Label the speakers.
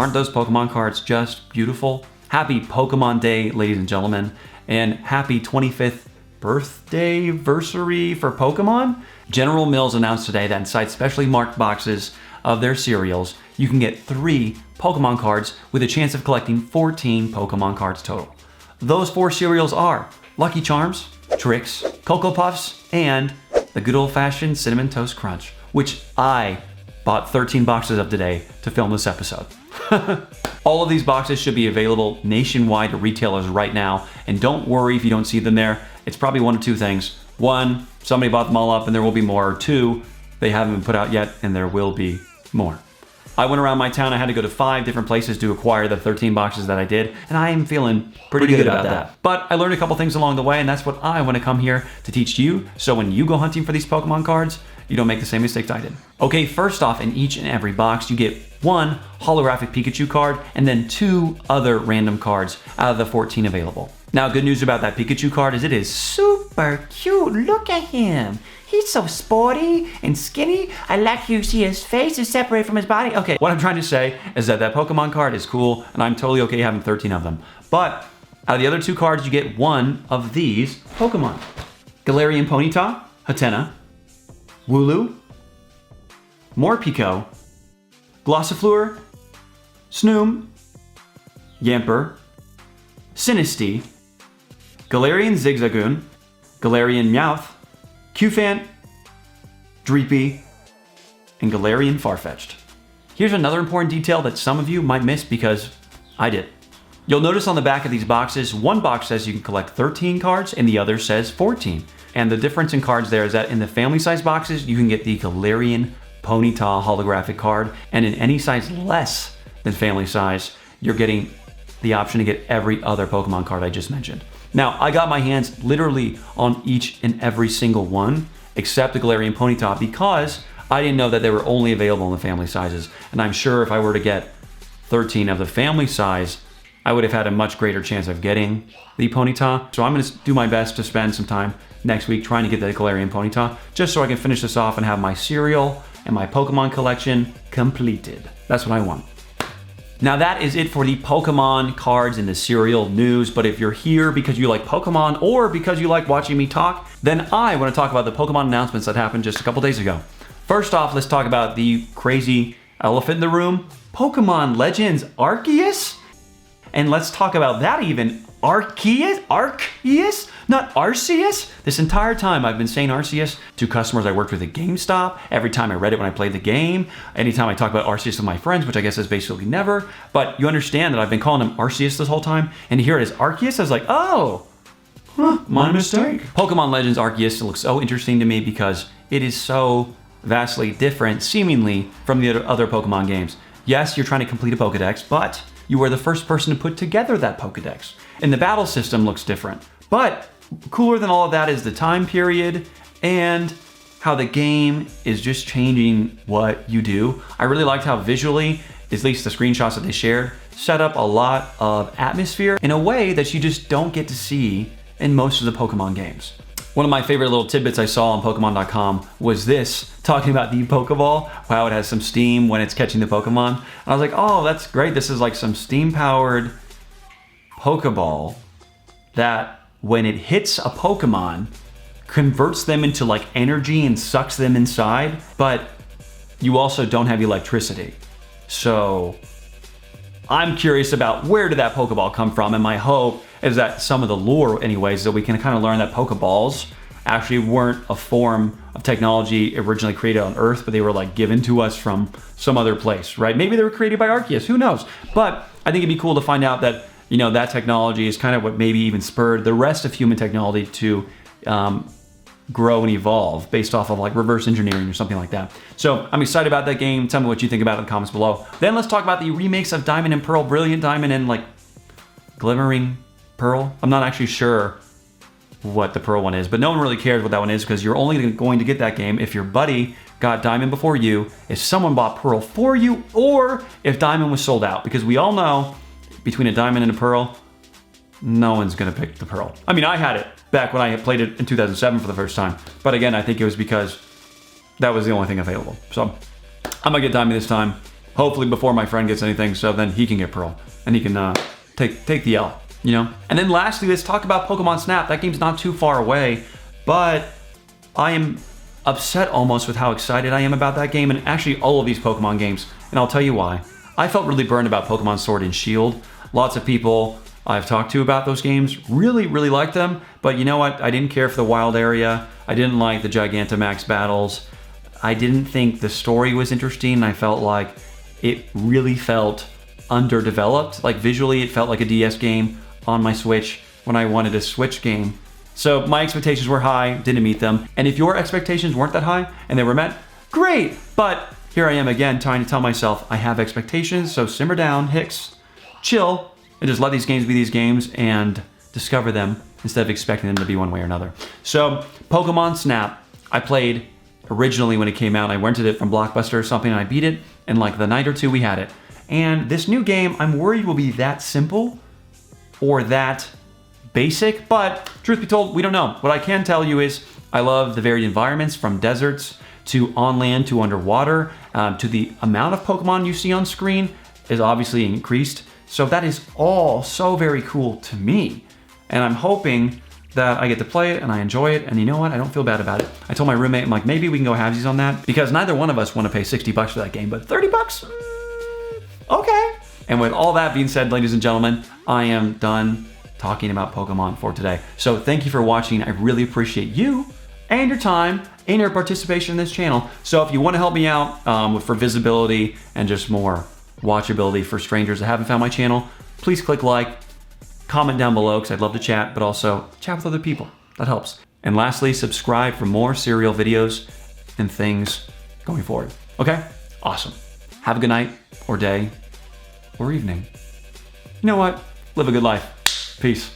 Speaker 1: Aren't those Pokemon cards just beautiful? Happy Pokemon Day, ladies and gentlemen, and happy 25th birthday-versary for Pokemon. General Mills announced today that inside specially marked boxes of their cereals, you can get 3 Pokemon cards with a chance of collecting 14 Pokemon cards total. Those 4 cereals are Lucky Charms, Trix, Cocoa Puffs, and the good old-fashioned Cinnamon Toast Crunch, which I bought 13 boxes of today to film this episode. All of these boxes should be available nationwide to retailers right now, and don't worry if you don't see them there. It's probably one of 2 things. 1, somebody bought them all up and there will be more. 2, they haven't been put out yet and there will be more. I went around my town. I had to go to 5 different places to acquire the 13 boxes that I did, and I am feeling pretty good about that. But I learned a couple things along the way, and that's what I want to come here to teach you, so when you go hunting for these Pokemon cards, you don't make the same mistakes I did. Okay, first off, in each and every box, you get 1 holographic Pikachu card and then 2 other random cards out of the 14 available. Now, good news about that Pikachu card is it is super cute. Look at him. He's so sporty and skinny. I like you see his face is separated from his body. Okay, what I'm trying to say is that Pokemon card is cool, and I'm totally okay having 13 of them. But out of the other 2 cards, you get 1 of these Pokemon. Galarian Ponyta, Hatenna, Wooloo, Morpeko, Glossifleur, Snoom, Yamper, Sinistea, Galarian Zigzagoon, Galarian Meowth, Cufant, Dreepy, and Galarian Farfetch'd. Here's another important detail that some of you might miss because I did. You'll notice on the back of these boxes, one box says you can collect 13 cards and the other says 14. And the difference in cards there is that in the family size boxes, you can get the Galarian Ponyta holographic card, and in any size less than family size, you're getting the option to get every other Pokemon card I just mentioned. Now, I got my hands literally on each and every single one, except the Galarian Ponyta, because I didn't know that they were only available in the family sizes. And I'm sure if I were to get 13 of the family size, I would have had a much greater chance of getting the Ponyta. So I'm going to do my best to spend some time next week trying to get the Galarian Ponyta, just so I can finish this off and have my cereal and my Pokemon collection completed. That's what I want. Now that is it for the Pokemon cards and the cereal news, but if you're here because you like Pokemon or because you like watching me talk, then I want to talk about the Pokemon announcements that happened just a couple days ago. First off, let's talk about the crazy elephant in the room, Pokemon Legends Arceus. And let's talk about that even, Arceus? Not Arceus? This entire time I've been saying Arceus to customers I worked with at GameStop, every time I read it when I played the game, anytime I talk about Arceus with my friends, which I guess is basically never, but you understand that I've been calling him Arceus this whole time, and to hear it as Arceus, I was like, oh, my mistake. Pokemon Legends Arceus looks so interesting to me because it is so vastly different, seemingly, from the other Pokemon games. Yes, you're trying to complete a Pokedex, but you are the first person to put together that Pokedex. And the battle system looks different. But cooler than all of that is the time period and how the game is just changing what you do. I really liked how visually, at least the screenshots that they shared, set up a lot of atmosphere in a way that you just don't get to see in most of the Pokemon games. One of my favorite little tidbits I saw on Pokemon.com was this, talking about the Pokeball, how it has some steam when it's catching the Pokemon. And I was like, oh, that's great. This is like some steam-powered Pokeball that when it hits a Pokemon, converts them into like energy and sucks them inside, but you also don't have electricity. So I'm curious about where did that Pokeball come from, and my hope is that some of the lore anyways, that we can kind of learn that Pokeballs actually weren't a form of technology originally created on Earth, but they were like given to us from some other place, right? Maybe they were created by Arceus, who knows? But I think it'd be cool to find out that, you know, that technology is kind of what maybe even spurred the rest of human technology to grow and evolve based off of like reverse engineering or something like that. So I'm excited about that game. Tell me what you think about it in the comments below. Then let's talk about the remakes of Diamond and Pearl, Brilliant Diamond and like Glimmering Pearl. I'm not actually sure what the Pearl one is, but no one really cares what that one is because you're only going to get that game if your buddy got Diamond before you, if someone bought Pearl for you, or if Diamond was sold out, because we all know between a Diamond and a Pearl, no one's gonna pick the Pearl. I mean, I had it back when I had played it in 2007 for the first time, but again, I think it was because that was the only thing available. So I'm gonna get Diamond this time. Hopefully before my friend gets anything, so then he can get Pearl and he can take the L, you know? And then lastly, let's talk about Pokemon Snap. That game's not too far away, but I am upset almost with how excited I am about that game, and actually all of these Pokemon games, and I'll tell you why. I felt really burned about Pokemon Sword and Shield. Lots of people I've talked to about those games really liked them, but you know what? I didn't care for the wild area. I didn't like the Gigantamax battles. I didn't think the story was interesting. I felt like it really felt underdeveloped. Like visually, it felt like a DS game on my Switch when I wanted a Switch game. So my expectations were high, didn't meet them. And if your expectations weren't that high and they were met, great. But here I am again trying to tell myself I have expectations, so simmer down, Hicks, chill, and just let these games be these games and discover them instead of expecting them to be one way or another. So Pokemon Snap, I played originally when it came out. I rented it from Blockbuster or something and I beat it, and like the night or two we had it. And this new game, I'm worried will be that simple or that basic, but truth be told, we don't know. What I can tell you is I love the varied environments, from deserts to on land to underwater, to the amount of Pokemon you see on screen is obviously increased. So that is all so very cool to me. And I'm hoping that I get to play it and I enjoy it. And you know what? I don't feel bad about it. I told my roommate, I'm like, maybe we can go halvesies on that, because neither one of us want to pay $60 for that game, but $30? Okay. And with all that being said, ladies and gentlemen, I am done talking about Pokemon for today. So thank you for watching. I really appreciate you and your time and your participation in this channel. So if you want to help me out for visibility and just more watchability for strangers that haven't found my channel, please click like, comment down below because I'd love to chat, but also chat with other people. That helps. And lastly, subscribe for more serial videos and things going forward. Okay? Awesome. Have a good night or day or evening. You know what? Live a good life. Peace.